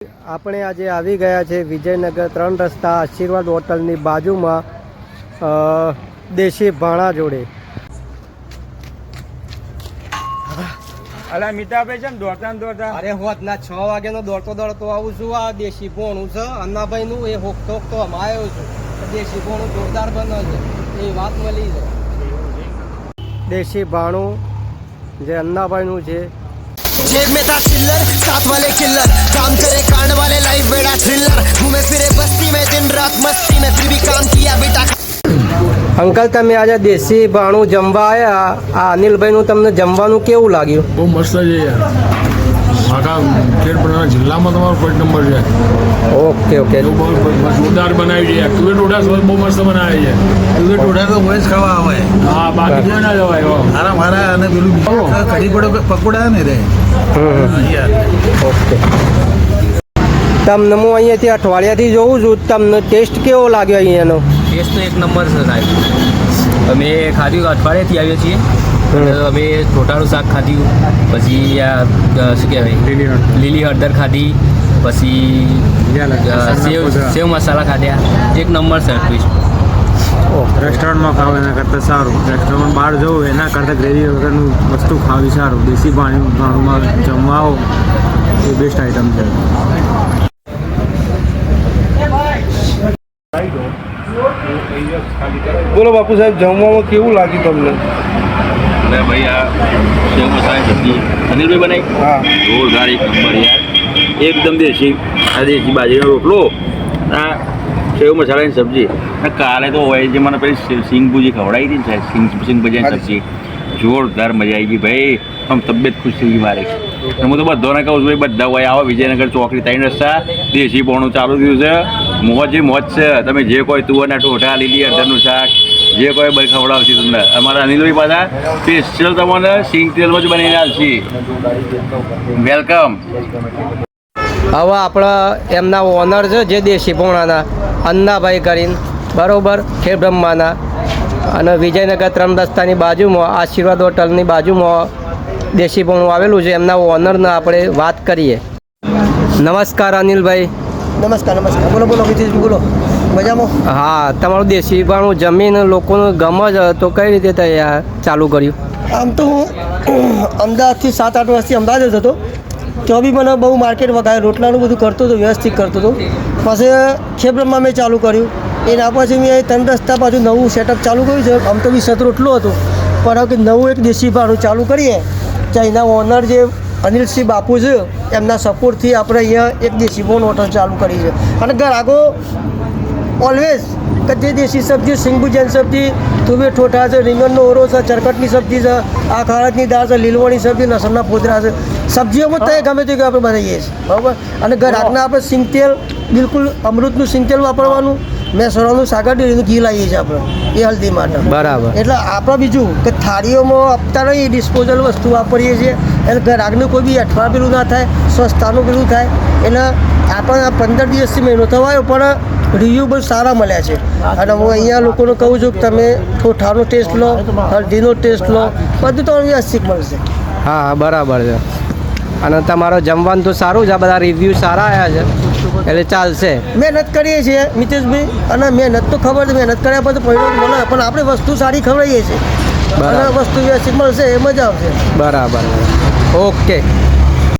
આપણે આજે આવી ગયા છે વિજયનગર 3 રસ્તા આશીર્વાદ હોટલની બાજુમાં દેશી ભાણા જોડે. અલા મિતાભાઈ છે ને દોડતા અરે હોત ના 6 વાગ્યાનો દોડતો આવું છું. આ દેશી ભોણું છે અન્નાભાઈનું, એ હોકતો આવ્યો છું. દેશી ભોણું જોરદાર બને છે એ વાત મળી છે. દેશી ભાણું જે અન્નાભાઈનું છે. जेब में था चिल्लर, साथ वाले किल्लर, काम करे कांड वाले लाइफ बेड़ा थ्रिलर, घूमे फिरे बस्ती में दिन रात मस्ती में फिर भी काम किया बेटा. અંકલ તમે આજે દેશી ભાણું જમવા આવ્યા, આ અનિલભાઈનું તમને જમવાનું કેવું લાગ્યું? બહુ મસ્ત છે યાર. આખા ખેડબ્રહ્મા જિલ્લામાં તમારો ફર્સ્ટ નંબર છે. ઓકે બહુ જોરદાર બનાવી છે. તુવેર ટોડા બહુ મસ્ત બનાવી છે. તુવેર ટોડા તો હોય જ ખાવા આવે. હા, બાકી ક્યાં ના જવાય. મારા અને પેલું કઢી પકોડા ને રે. ઓકે, તમને હું અહીંયાથી અઠવાડિયાથી જોઉં છું, તમને ટેસ્ટ કેવો લાગ્યો અહીંયાનો? ટેસ્ટ તો એક નંબર છે સાહેબ. અમે ખાધું અઠવાડિયાથી આવીએ છીએ. અમે ટોટાનું શાક ખાધું, પછી આ શું કહેવાય લીલી હળદર ખાધી, પછી સેવ મસાલા ખાધ્યા. એક નંબર છે ટ્વિસ્ટ. રેસ્ટોરન્ટમાં ખાવ એના કરતાં સારું. રેસ્ટોરન્ટ બહાર જવું એના કરતાં ગ્રેવી વગરનું વસ્તુ ખાવી સારું. દેશી ભાણુંમાં જમવા આવો એ બેસ્ટ આઈટમ છે. બોલો બાપુ સાહેબ, જમવામાં કેવું લાગ્યું તમને? અરે ભાઈ આ સેવ મસાલા સબ્જી અનિલભાઈ બનાવી, હા, જોરદાર એક નંબર યાર. એકદમ દેશી. આ દેશી બાજરીનો રોટલો, આ સેવ મસાલાની સબ્જી. અને કાલે તો હોય જે મને પેલી સિંગ ભુજી ખવડાવી હતી ને સાહેબ, સિંગ ભજીયાની સબ્જી જોરદાર મજા આવી ગઈ ભાઈ. આમ તબિયત ખુશ થઈ ગઈ મારી. હું તો બધાને કહું છું ભાઈ, બધા હોય આવો વિજયનગર ચોકડી 3 રસ્તા દેશી ભાણું ચાલુ થયું છે. મોજ છે. તમે જે કોઈ તુવરના ટોઠા, લીલી હળદરનું શાક જે કોઈ બધી ખવડાવશે તમને. અમારા અનિલભાઈ પાછા સ્પેશિયલ તમને સિંગ તેલમાં જ બનાવીને આવશે. વેલકમ. હવે આપણા એમના ઓનર છે જે દેશી ભોણાના, અન્નાભાઈ કરીને, બરાબર, ખેડબ્રહ્માના, અને વિજયનગર 3 રસ્તાની બાજુમાં આશીર્વાદ હોટલની બાજુમાં દેશી ભોણું આવેલું છે. એમના ઓનરને આપણે વાત કરીએ. નમસ્કાર અનિલભાઈ. નમસ્કાર. બોલો વિજયભાઈ, બોલો. મજામાં? હા, તમારું દેશી ભાણું જમીને લોકોને ગમે છે તો કઈ રીતે તૈયાર ચાલુ કર્યું? આમ તો હું અમદાવાદથી 7-8 વર્ષથી અમદાવાદ જ હતો. તો બી મને બહુ માર્કેટ વગાડે, રોટલાનું બધું કરતો હતો, વ્યવસ્થિત કરતો હતો. પછી ખેડબ્રહ્મા મેં ચાલુ કર્યું. એના પછી મેં 3 રસ્તા બાજુ નવું સેટઅપ ચાલુ કર્યું છે. આમ તો 20 રોટલો હતો, પણ હવે નવું એક દેશી ભાણું ચાલુ કરીએ. એના ઓનર જે અનિલસિંહ બાપુ છે, એમના સપોર્ટથી આપણે અહીંયા એક દેશી ભાણું હોટલ ચાલુ કરી છે. અને ગ્રાહકો ઓલવેઝ કે જે દેશી સબ્જી, સિંગભુજાની સબ્જી, તુવેર ઠોઠા છે, રીંગણનો ઓરો છે, ચરકટની સબ્જી છે, આ ખારટની દાળ છે, લીલવાણી સબ્જી, લસણના ફોદરા છે. સબ્જીઓમાં તો ગમે તે આપણે બનાવીએ છીએ, બરાબર. અને ગ્રાહકને આપણે સિંગતેલ, બિલકુલ અમૃતનું સિંગતેલ વાપરવાનું. મેસોરાનું સાગર ડેરીનું ઘી લાવીએ છીએ આપણે એ હલ્દી માટે, બરાબર. એટલે આપણે બીજું કે થાળીઓમાં આપતા નહીં, ડિસ્પોઝલ વસ્તુ વાપરીએ છીએ. એટલે ગ્રાહકને કોઈ બી અઠવાડિયું પેલું ના થાય, સ્વસ્થતાનું પેલું થાય. એટલે આપણે 15 દિવસથી મહિનો થવાયો, પણ રિવ્યૂ બહુ સારા મળ્યા છે. અને હું અહીંયા લોકોને કહું છું કે તમે ઠોઠાનો ટેસ્ટ લો, હળદીનો ટેસ્ટ લો, બધું તો વ્યવસ્થિત મળશે. હા, બરાબર છે. અને તમારો જમવાનું તો સારું છે, આ બધા રિવ્યૂ સારા આવ્યા છે, એટલે ચાલશે. મહેનત કરીએ છીએ મિતેશભાઈ, અને મહેનત તો ખબર છે, મહેનત કર્યા પછી પરિણામ મળે, પણ આપણે વસ્તુ સારી ખવડાવીએ છીએ અને વસ્તુ વ્યવસ્થિત મળશે એ મજા આવશે. બરાબર. ઓકે.